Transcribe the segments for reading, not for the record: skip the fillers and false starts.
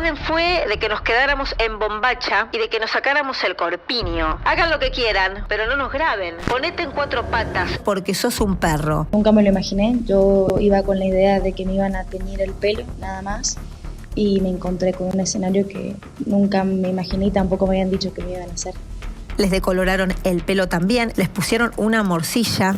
orden fue de que nos quedáramos en bombacha y de que nos sacáramos el corpiño. Hagan lo que quieran, pero no nos graben. Ponete en 4 patas. Porque sos un perro. Nunca me lo imaginé. Yo iba con la idea de que me iban a teñir el pelo, nada más. Y me encontré con un escenario que nunca me imaginé y tampoco me habían dicho que me iban a hacer. Les decoloraron el pelo también, les pusieron una morcilla.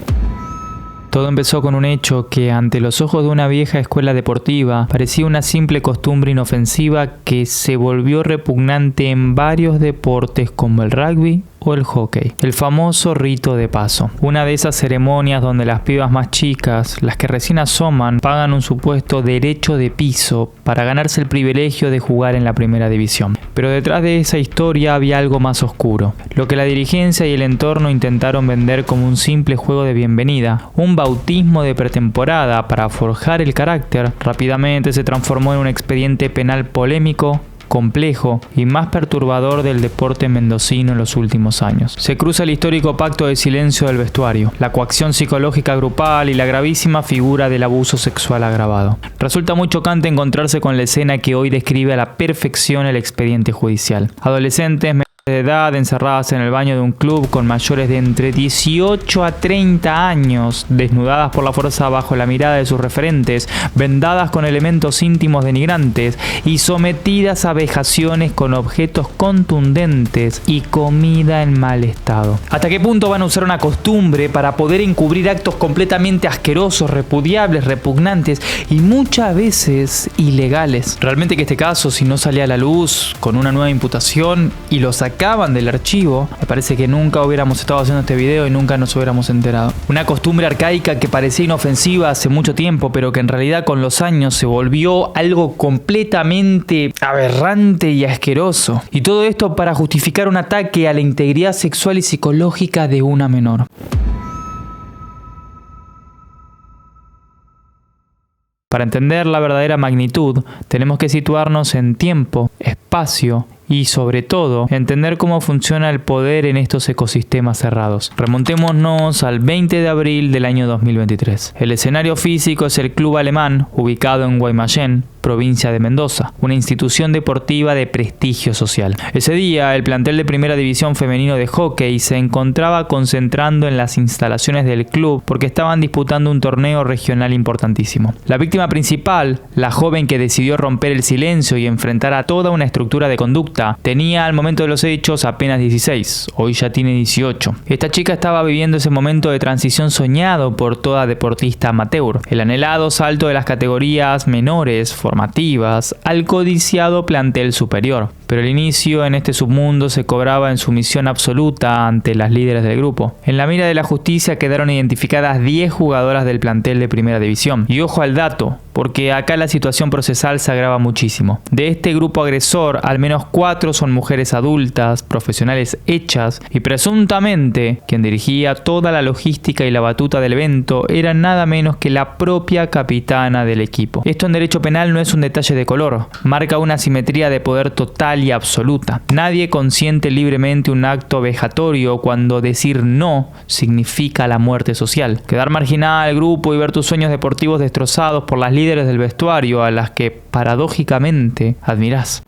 Todo empezó con un hecho que, ante los ojos de una vieja escuela deportiva, parecía una simple costumbre inofensiva que se volvió repugnante en varios deportes como el rugby o el hockey. El famoso rito de paso. Una de esas ceremonias donde las pibas más chicas, las que recién asoman, pagan un supuesto derecho de piso para ganarse el privilegio de jugar en la primera división. Pero detrás de esa historia había algo más oscuro. Lo que la dirigencia y el entorno intentaron vender como un simple juego de bienvenida, un bautismo de pretemporada para forjar el carácter, rápidamente se transformó en un expediente penal polémico, complejo y más perturbador del deporte mendocino en los últimos años. Se cruza el histórico pacto de silencio del vestuario, la coacción psicológica grupal y la gravísima figura del abuso sexual agravado. Resulta muy chocante encontrarse con la escena que hoy describe a la perfección el expediente judicial. Adolescentes de edad encerradas en el baño de un club con mayores de entre 18 a 30 años, desnudadas por la fuerza bajo la mirada de sus referentes, vendadas con elementos íntimos denigrantes y sometidas a vejaciones con objetos contundentes y comida en mal estado. ¿Hasta qué punto van a usar una costumbre para poder encubrir actos completamente asquerosos, repudiables, repugnantes y muchas veces ilegales? Realmente que este caso, si no salía a la luz con una nueva imputación y lo sacaban del archivo, me parece que nunca hubiéramos estado haciendo este video y nunca nos hubiéramos enterado. Una costumbre arcaica que parecía inofensiva hace mucho tiempo, pero que en realidad con los años se volvió algo completamente aberrante y asqueroso. Y todo esto para justificar un ataque a la integridad sexual y psicológica de una menor. Para entender la verdadera magnitud, tenemos que situarnos en tiempo, espacio y, sobre todo, entender cómo funciona el poder en estos ecosistemas cerrados. Remontémonos al 20 de abril del año 2023. El escenario físico es el Club Alemán, ubicado en Guaymallén, provincia de Mendoza, una institución deportiva de prestigio social. Ese día, el plantel de primera división femenino de hockey se encontraba concentrando en las instalaciones del club porque estaban disputando un torneo regional importantísimo. La víctima principal, la joven que decidió romper el silencio y enfrentar a toda una estructura de conducta, tenía al momento de los hechos apenas 16, hoy ya tiene 18. Esta chica estaba viviendo ese momento de transición soñado por toda deportista amateur, el anhelado salto de las categorías menores, formativas, al codiciado plantel superior. Pero el inicio en este submundo se cobraba en sumisión absoluta ante las líderes del grupo. En la mira de la justicia quedaron identificadas 10 jugadoras del plantel de primera división. Y ojo al dato, porque acá la situación procesal se agrava muchísimo. De este grupo agresor, al menos 4 son mujeres adultas, profesionales hechas, y presuntamente quien dirigía toda la logística y la batuta del evento era nada menos que la propia capitana del equipo. Esto en derecho penal no es un detalle de color, marca una asimetría de poder total y absoluta. Nadie consiente libremente un acto vejatorio cuando decir no significa la muerte social. Quedar marginada al grupo y ver tus sueños deportivos destrozados por las líderes del vestuario a las que paradójicamente admirás.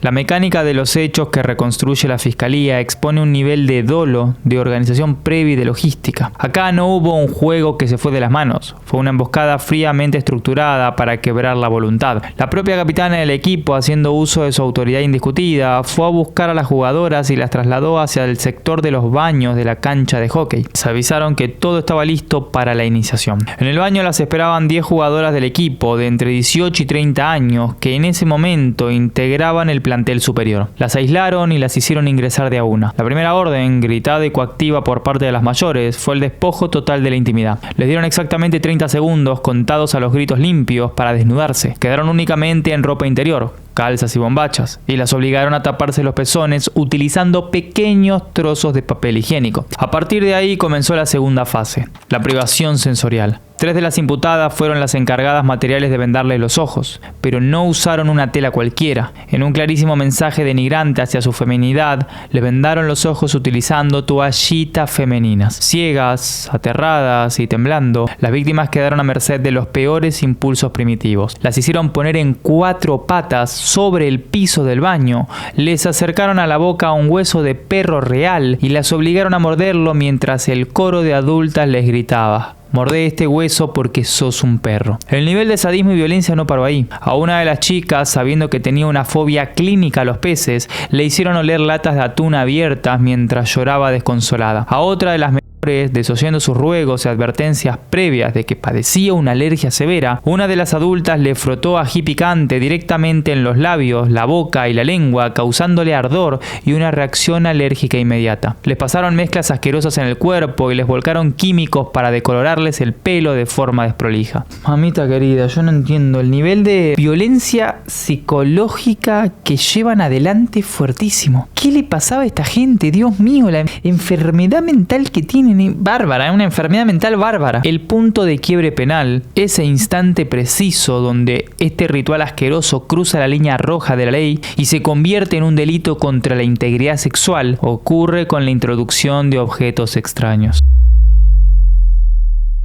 La mecánica de los hechos que reconstruye la Fiscalía expone un nivel de dolo, de organización previa y de logística. Acá no hubo un juego que se fue de las manos, fue una emboscada fríamente estructurada para quebrar la voluntad. La propia capitana del equipo, haciendo uso de su autoridad indiscutida, fue a buscar a las jugadoras y las trasladó hacia el sector de los baños de la cancha de hockey. Se avisaron que todo estaba listo para la iniciación. En el baño las esperaban 10 jugadoras del equipo de entre 18 y 30 años que en ese momento integraban el plantel superior. Las aislaron y las hicieron ingresar de a una. La primera orden, gritada y coactiva por parte de las mayores, fue el despojo total de la intimidad. Les dieron exactamente 30 segundos contados a los gritos limpios para desnudarse. Quedaron únicamente en ropa interior, calzas y bombachas, y las obligaron a taparse los pezones utilizando pequeños trozos de papel higiénico. A partir de ahí comenzó la segunda fase, la privación sensorial. 3 de las imputadas fueron las encargadas materiales de vendarle los ojos, pero no usaron una tela cualquiera. En un clarísimo mensaje denigrante hacia su feminidad, le vendaron los ojos utilizando toallitas femeninas. Ciegas, aterradas y temblando, las víctimas quedaron a merced de los peores impulsos primitivos. Las hicieron poner en 4 patas sobre el piso del baño, les acercaron a la boca un hueso de perro real y las obligaron a morderlo mientras el coro de adultas les gritaba: mordé este hueso porque sos un perro. El nivel de sadismo y violencia no paró ahí. A una de las chicas, sabiendo que tenía una fobia clínica a los peces, le hicieron oler latas de atún abiertas mientras lloraba desconsolada. A otra de las desoyendo sus ruegos y advertencias previas de que padecía una alergia severa, una de las adultas le frotó ají picante directamente en los labios, la boca y la lengua, causándole ardor y una reacción alérgica inmediata. Les pasaron mezclas asquerosas en el cuerpo y les volcaron químicos para decolorarles el pelo de forma desprolija. Mamita querida, yo no entiendo el nivel de violencia psicológica que llevan adelante fuertísimo. ¿Qué le pasaba a esta gente? Dios mío, la enfermedad mental que tienen. Bárbara, una enfermedad mental bárbara. El punto de quiebre penal, ese instante preciso donde este ritual asqueroso cruza la línea roja de la ley y se convierte en un delito contra la integridad sexual, ocurre con la introducción de objetos extraños.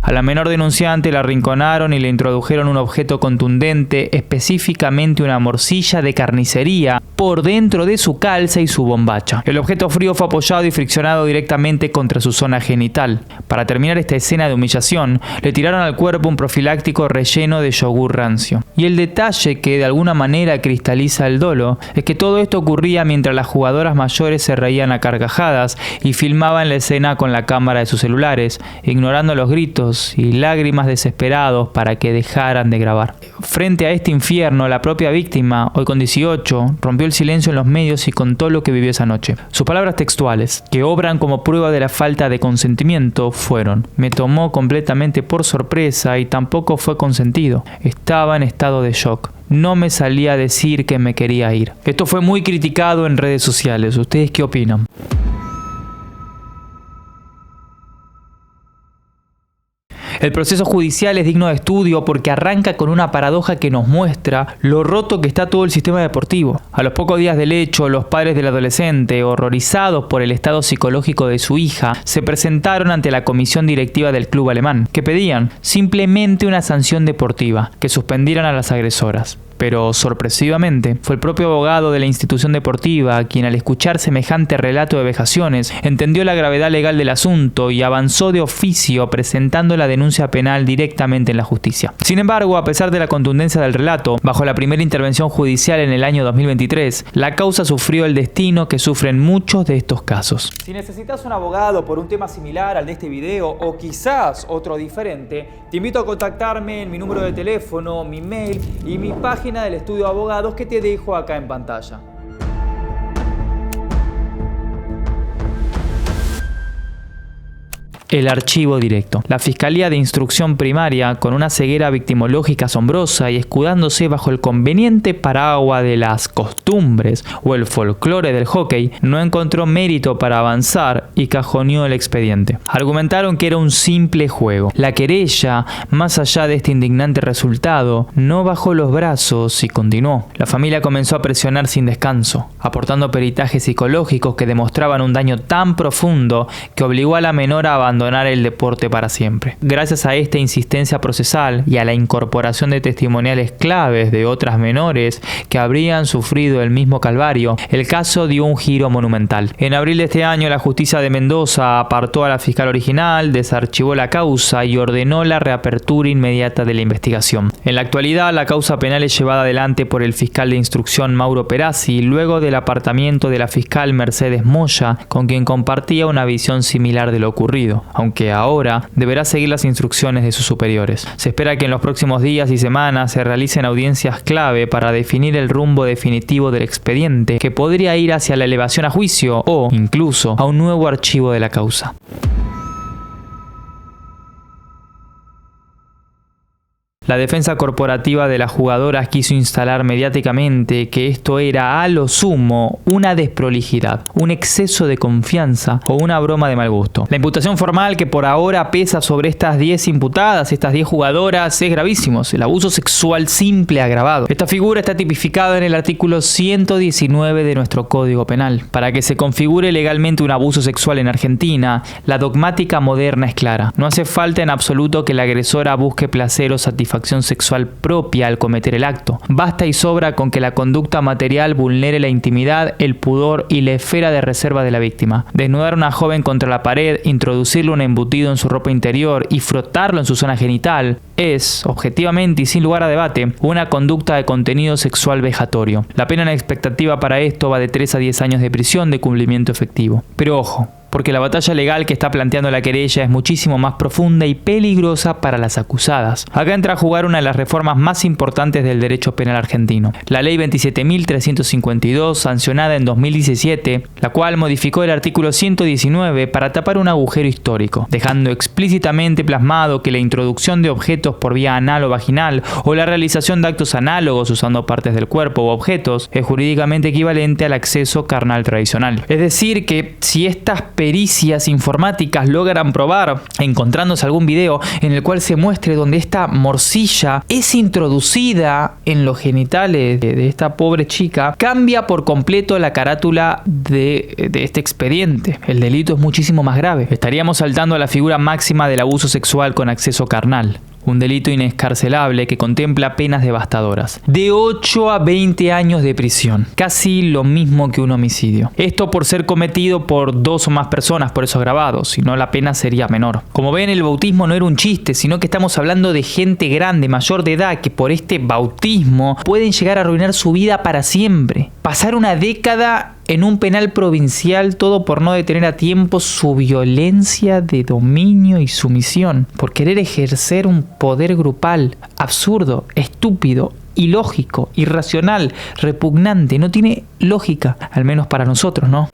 A la menor denunciante la arrinconaron y le introdujeron un objeto contundente, específicamente una morcilla de carnicería, por dentro de su calza y su bombacha. El objeto frío fue apoyado y friccionado directamente contra su zona genital. Para terminar esta escena de humillación, le tiraron al cuerpo un profiláctico relleno de yogur rancio. Y el detalle que de alguna manera cristaliza el dolo es que todo esto ocurría mientras las jugadoras mayores se reían a carcajadas y filmaban la escena con la cámara de sus celulares, ignorando los gritos y lágrimas desesperados para que dejaran de grabar. Frente a este infierno, la propia víctima, hoy con 18, rompió el silencio en los medios y contó lo que vivió esa noche. Sus palabras textuales, que obran como prueba de la falta de consentimiento, fueron: me tomó completamente por sorpresa y tampoco fue consentido. Estaba en estado de shock. No me salía a decir que me quería ir. Esto fue muy criticado en redes sociales. ¿Ustedes qué opinan? El proceso judicial es digno de estudio porque arranca con una paradoja que nos muestra lo roto que está todo el sistema deportivo. A los pocos días del hecho, los padres del adolescente, horrorizados por el estado psicológico de su hija, se presentaron ante la comisión directiva del club alemán, que pedían simplemente una sanción deportiva, que suspendieran a las agresoras. Pero, sorpresivamente, fue el propio abogado de la institución deportiva quien, al escuchar semejante relato de vejaciones, entendió la gravedad legal del asunto y avanzó de oficio presentando la denuncia penal directamente en la justicia. Sin embargo, a pesar de la contundencia del relato, bajo la primera intervención judicial en el año 2023, la causa sufrió el destino que sufren muchos de estos casos. Si necesitas un abogado por un tema similar al de este video o quizás otro diferente, te invito a contactarme en mi número de teléfono, mi mail y mi página del estudio de abogados que te dejo acá en pantalla. El archivo directo. La Fiscalía de Instrucción Primaria, con una ceguera victimológica asombrosa y escudándose bajo el conveniente paraguas de las costumbres o el folclore del hockey, no encontró mérito para avanzar y cajoneó el expediente. Argumentaron que era un simple juego. La querella, más allá de este indignante resultado, no bajó los brazos y continuó. La familia comenzó a presionar sin descanso, aportando peritajes psicológicos que demostraban un daño tan profundo que obligó a la menor a abandonar el deporte para siempre. Gracias a esta insistencia procesal y a la incorporación de testimoniales claves de otras menores que habrían sufrido el mismo calvario, el caso dio un giro monumental. En abril de este año, la justicia de Mendoza apartó a la fiscal original, desarchivó la causa y ordenó la reapertura inmediata de la investigación. En la actualidad, la causa penal es llevada adelante por el fiscal de instrucción Mauro Perazzi, luego del apartamiento de la fiscal Mercedes Moya, con quien compartía una visión similar de lo ocurrido, aunque ahora deberá seguir las instrucciones de sus superiores. Se espera que en los próximos días y semanas se realicen audiencias clave para definir el rumbo definitivo del expediente, que podría ir hacia la elevación a juicio o, incluso, a un nuevo archivo de la causa. La defensa corporativa de las jugadoras quiso instalar mediáticamente que esto era a lo sumo una desprolijidad, un exceso de confianza o una broma de mal gusto. La imputación formal que por ahora pesa sobre estas 10 imputadas, estas 10 jugadoras, es gravísimo: el abuso sexual simple agravado. Esta figura está tipificada en el artículo 119 de nuestro Código Penal. Para que se configure legalmente un abuso sexual en Argentina, la dogmática moderna es clara. No hace falta en absoluto que la agresora busque placer o satisfacción sexual propia al cometer el acto. Basta y sobra con que la conducta material vulnere la intimidad, el pudor y la esfera de reserva de la víctima. Desnudar a una joven contra la pared, introducirle un embutido en su ropa interior y frotarlo en su zona genital es, objetivamente y sin lugar a debate, una conducta de contenido sexual vejatorio. La pena en expectativa para esto va de 3 a 10 años de prisión de cumplimiento efectivo. Pero ojo, porque la batalla legal que está planteando la querella es muchísimo más profunda y peligrosa para las acusadas. Acá entra a jugar una de las reformas más importantes del derecho penal argentino, la Ley 27.352, sancionada en 2017, la cual modificó el artículo 119 para tapar un agujero histórico, dejando explícitamente plasmado que la introducción de objetos por vía anal o vaginal o la realización de actos análogos usando partes del cuerpo u objetos es jurídicamente equivalente al acceso carnal tradicional. Es decir, que si estas pericias informáticas logran probar, encontrándose algún video en el cual se muestre donde esta morcilla es introducida en los genitales de esta pobre chica, cambia por completo la carátula de este expediente. El delito es muchísimo más grave. Estaríamos saltando a la figura máxima del abuso sexual con acceso carnal. Un delito inescarcelable que contempla penas devastadoras. De 8 a 20 años de prisión. Casi lo mismo que un homicidio. Esto por ser cometido por 2 o más personas, por esos agravados. Si no, la pena sería menor. Como ven, el bautismo no era un chiste, sino que estamos hablando de gente grande, mayor de edad, que por este bautismo pueden llegar a arruinar su vida para siempre. Pasar una década en un penal provincial, todo por no detener a tiempo su violencia de dominio y sumisión, por querer ejercer un poder grupal, absurdo, estúpido, ilógico, irracional, repugnante. No tiene lógica, al menos para nosotros, ¿no?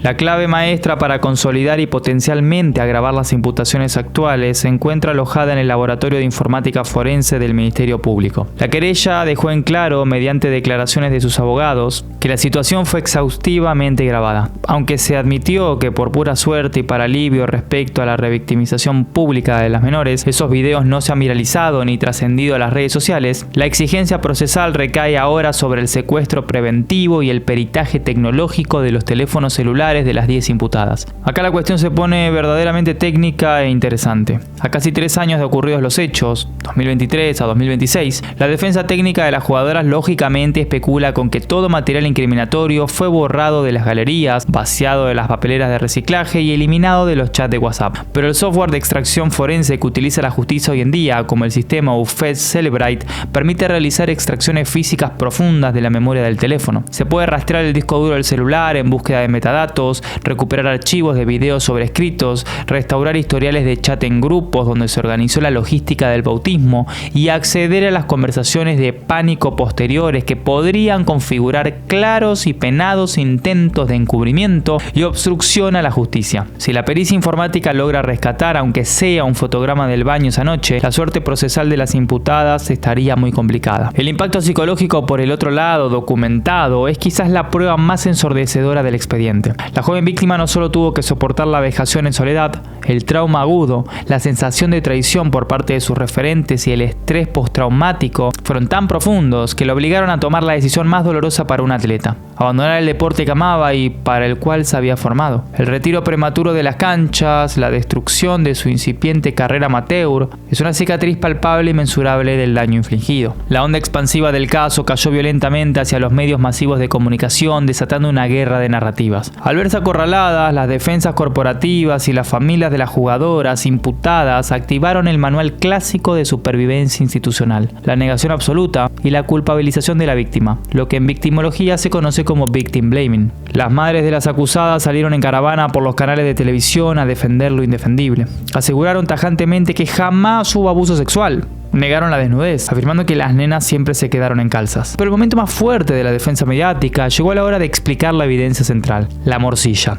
La clave maestra para consolidar y potencialmente agravar las imputaciones actuales se encuentra alojada en el Laboratorio de Informática Forense del Ministerio Público. La querella dejó en claro, mediante declaraciones de sus abogados, que la situación fue exhaustivamente grabada. Aunque se admitió que por pura suerte y para alivio respecto a la revictimización pública de las menores, esos videos no se han viralizado ni trascendido a las redes sociales, la exigencia procesal recae ahora sobre el secuestro preventivo y el peritaje tecnológico de los teléfonos celulares de las 10 imputadas. Acá la cuestión se pone verdaderamente técnica e interesante. A casi 3 años de ocurridos los hechos, 2023 a 2026, la defensa técnica de las jugadoras lógicamente especula con que todo material incriminatorio fue borrado de las galerías, vaciado de las papeleras de reciclaje y eliminado de los chats de WhatsApp. Pero el software de extracción forense que utiliza la justicia hoy en día, como el sistema UFED Celebrite, permite realizar extracciones físicas profundas de la memoria del teléfono. Se puede rastrear el disco duro del celular en búsqueda de metadatos, recuperar archivos de videos sobrescritos, restaurar historiales de chat en grupos donde se organizó la logística del bautismo y acceder a las conversaciones de pánico posteriores que podrían configurar claros y penados intentos de encubrimiento y obstrucción a la justicia. Si la pericia informática logra rescatar, aunque sea un fotograma del baño esa noche, la suerte procesal de las imputadas estaría muy complicada. El impacto psicológico, por el otro lado, documentado, es quizás la prueba más ensordecedora del expediente. La joven víctima no solo tuvo que soportar la vejación en soledad, el trauma agudo, la sensación de traición por parte de sus referentes y el estrés postraumático fueron tan profundos que le obligaron a tomar la decisión más dolorosa para un atleta: abandonar el deporte que amaba y para el cual se había formado. El retiro prematuro de las canchas, la destrucción de su incipiente carrera amateur, es una cicatriz palpable y mensurable del daño infligido. La onda expansiva del caso cayó violentamente hacia los medios masivos de comunicación, desatando una guerra de narrativas. Al verse acorraladas, las defensas corporativas y las familias de las jugadoras imputadas activaron el manual clásico de supervivencia institucional: la negación absoluta y la culpabilización de la víctima, lo que en victimología se conoce como victim blaming. Las madres de las acusadas salieron en caravana por los canales de televisión a defender lo indefendible. Aseguraron tajantemente que jamás hubo abuso sexual. Negaron la desnudez, afirmando que las nenas siempre se quedaron en calzas. Pero el momento más fuerte de la defensa mediática llegó a la hora de explicar la evidencia central: la morcilla.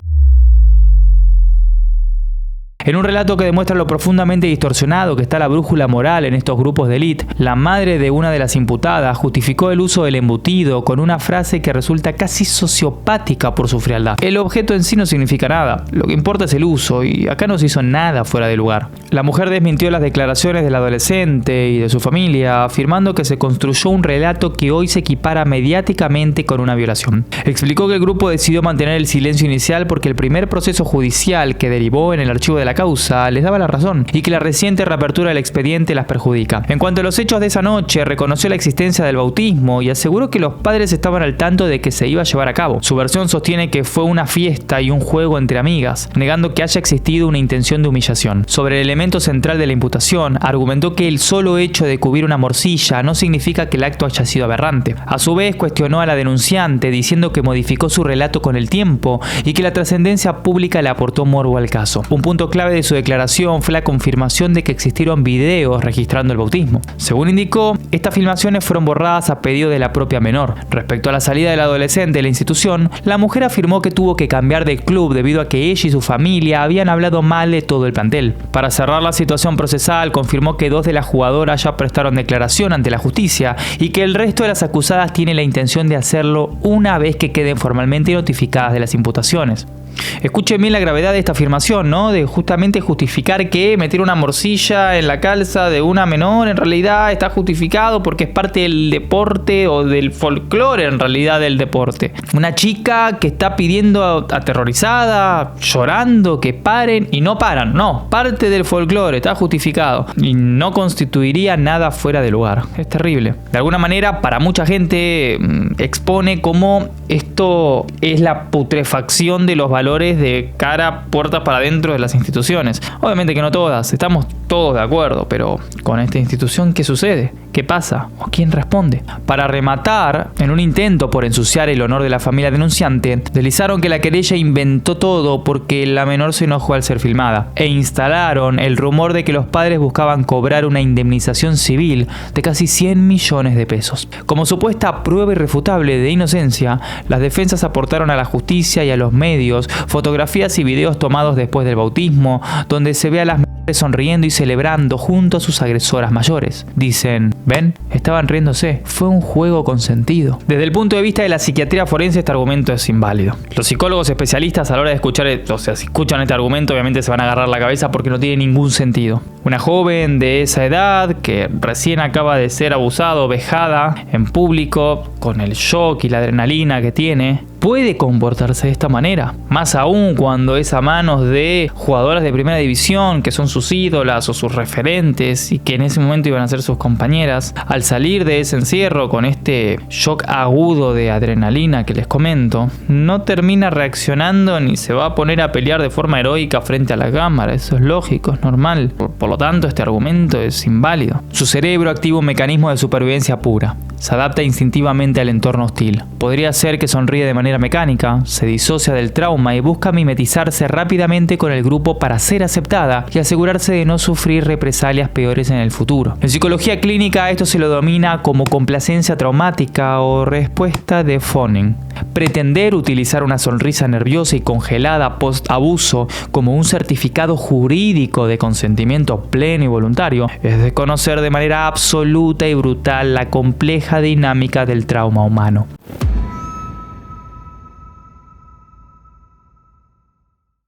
En un relato que demuestra lo profundamente distorsionado que está la brújula moral en estos grupos de élite, la madre de una de las imputadas justificó el uso del embutido con una frase que resulta casi sociopática por su frialdad. El objeto en sí no significa nada, lo que importa es el uso, y acá no se hizo nada fuera de lugar. La mujer desmintió las declaraciones del adolescente y de su familia, afirmando que se construyó un relato que hoy se equipara mediáticamente con una violación. Explicó que el grupo decidió mantener el silencio inicial porque el primer proceso judicial que derivó en el archivo de la causa les daba la razón y que la reciente reapertura del expediente las perjudica. En cuanto a los hechos de esa noche, reconoció la existencia del bautismo y aseguró que los padres estaban al tanto de que se iba a llevar a cabo. Su versión sostiene que fue una fiesta y un juego entre amigas, negando que haya existido una intención de humillación. Sobre el elemento central de la imputación, argumentó que el solo hecho de cubrir una morcilla no significa que el acto haya sido aberrante. A su vez, cuestionó a la denunciante diciendo que modificó su relato con el tiempo y que la trascendencia pública le aportó morbo al caso. Un punto clave de su declaración fue la confirmación de que existieron videos registrando el bautismo. Según indicó, estas filmaciones fueron borradas a pedido de la propia menor. Respecto a la salida del adolescente de la institución, la mujer afirmó que tuvo que cambiar de club debido a que ella y su familia habían hablado mal de todo el plantel. Para cerrar la situación procesal, confirmó que 2 de las jugadoras ya prestaron declaración ante la justicia y que el resto de las acusadas tienen la intención de hacerlo una vez que queden formalmente notificadas de las imputaciones. Escuchen bien la gravedad de esta afirmación, ¿no? De justamente justificar que meter una morcilla en la calza de una menor en realidad está justificado porque es parte del deporte o del folclore en realidad del deporte. Una chica que está pidiendo aterrorizada, llorando que paren y no paran. No, parte del folclore, está justificado y no constituiría nada fuera de lugar. Es terrible. De alguna manera, para mucha gente expone cómo esto es la putrefacción de los valores de cara puertas para adentro de las instituciones. Obviamente que no todas, estamos todos de acuerdo, pero con esta institución, ¿qué sucede? ¿Qué pasa? ¿O quién responde? Para rematar, en un intento por ensuciar el honor de la familia denunciante, deslizaron que la querella inventó todo porque la menor se enojó al ser filmada e instalaron el rumor de que los padres buscaban cobrar una indemnización civil de casi 100 millones de pesos. Como supuesta prueba irrefutable de inocencia, las defensas aportaron a la justicia y a los medios fotografías y videos tomados después del bautismo, donde se ve a las mujeres sonriendo y celebrando junto a sus agresoras mayores. Dicen, ¿ven? Estaban riéndose. Fue un juego consentido. Desde el punto de vista de la psiquiatría forense, este argumento es inválido. Los psicólogos especialistas a la hora de escuchar, si escuchan este argumento, obviamente se van a agarrar la cabeza porque no tiene ningún sentido. Una joven de esa edad que recién acaba de ser abusada o vejada en público, con el shock y la adrenalina que tiene, puede comportarse de esta manera. Más aún cuando es a manos de jugadoras de primera división que son sus ídolas o sus referentes y que en ese momento iban a ser sus compañeras. Al salir de ese encierro con este shock agudo de adrenalina que les comento, no termina reaccionando ni se va a poner a pelear de forma heroica frente a la cámara. Eso es lógico, es normal. Por lo tanto, este argumento es inválido. Su cerebro activa un mecanismo de supervivencia pura. Se adapta instintivamente al entorno hostil. Podría ser que sonríe de manera mecánica, se disocia del trauma y busca mimetizarse rápidamente con el grupo para ser aceptada y asegurarse de no sufrir represalias peores en el futuro. En psicología clínica esto se lo domina como complacencia traumática o respuesta de phoning. Pretender utilizar una sonrisa nerviosa y congelada post-abuso como un certificado jurídico de consentimiento pleno y voluntario es desconocer de manera absoluta y brutal la compleja dinámica del trauma humano.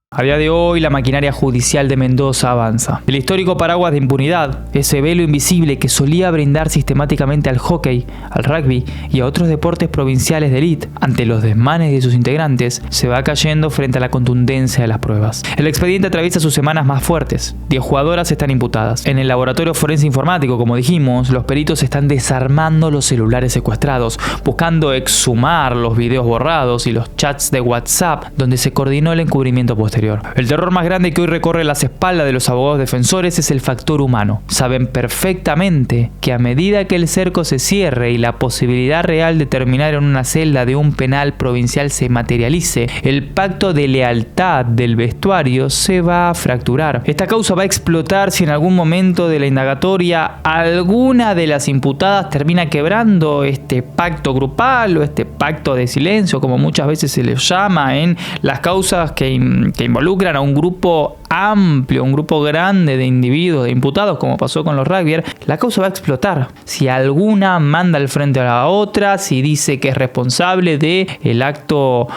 A día de hoy, la maquinaria judicial de Mendoza avanza. El histórico paraguas de impunidad, ese velo invisible que solía brindar sistemáticamente al hockey, al rugby y a otros deportes provinciales de élite, ante los desmanes de sus integrantes, se va cayendo frente a la contundencia de las pruebas. El expediente atraviesa sus semanas más fuertes. 10 jugadoras están imputadas. En el laboratorio forense informático, como dijimos, los peritos están desarmando los celulares secuestrados, buscando exhumar los videos borrados y los chats de WhatsApp donde se coordinó el encubrimiento posterior. El terror más grande que hoy recorre las espaldas de los abogados defensores es el factor humano. Saben perfectamente que a medida que el cerco se cierre y la posibilidad real de terminar en una celda de un penal provincial se materialice, el pacto de lealtad del vestuario se va a fracturar. Esta causa va a explotar si en algún momento de la indagatoria alguna de las imputadas termina quebrando este pacto grupal o este pacto de silencio, como muchas veces se les llama en las causas que involucran involucran a un grupo amplio, un grupo grande de individuos, de imputados, como pasó con los rugbyers, la causa va a explotar. Si alguna manda al frente a la otra, si dice que es responsable de el acto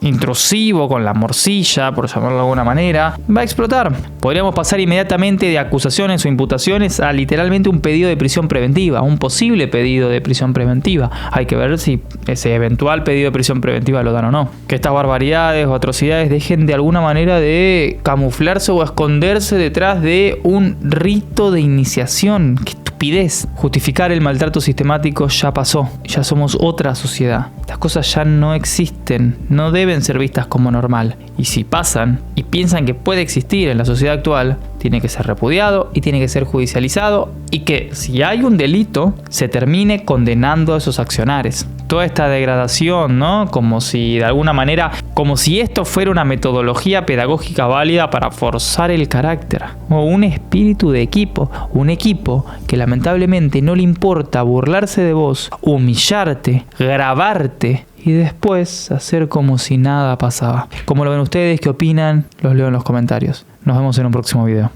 intrusivo con la morcilla, por llamarlo de alguna manera, va a explotar. Podríamos pasar inmediatamente de acusaciones o imputaciones a literalmente un pedido de prisión preventiva, un posible pedido de prisión preventiva. Hay que ver si ese eventual pedido de prisión preventiva lo dan o no. Que estas barbaridades o atrocidades dejen de alguna manera de camuflarse o esconderse detrás de un rito de iniciación. ¡Qué estupidez! Justificar el maltrato sistemático ya pasó. Ya somos otra sociedad. Estas cosas ya no existen. No deben ser vistas como normal. Y si pasan y piensan que puede existir en la sociedad actual, tiene que ser repudiado y tiene que ser judicializado, y que si hay un delito se termine condenando a esos accionares. Toda esta degradación, ¿no? Como si de alguna manera, como si esto fuera una metodología pedagógica válida para forzar el carácter, o un espíritu de equipo, un equipo que lamentablemente no le importa burlarse de vos, humillarte, grabarte y después hacer como si nada pasaba. ¿Cómo lo ven ustedes? ¿Qué opinan? Los leo en los comentarios. Nos vemos en un próximo video.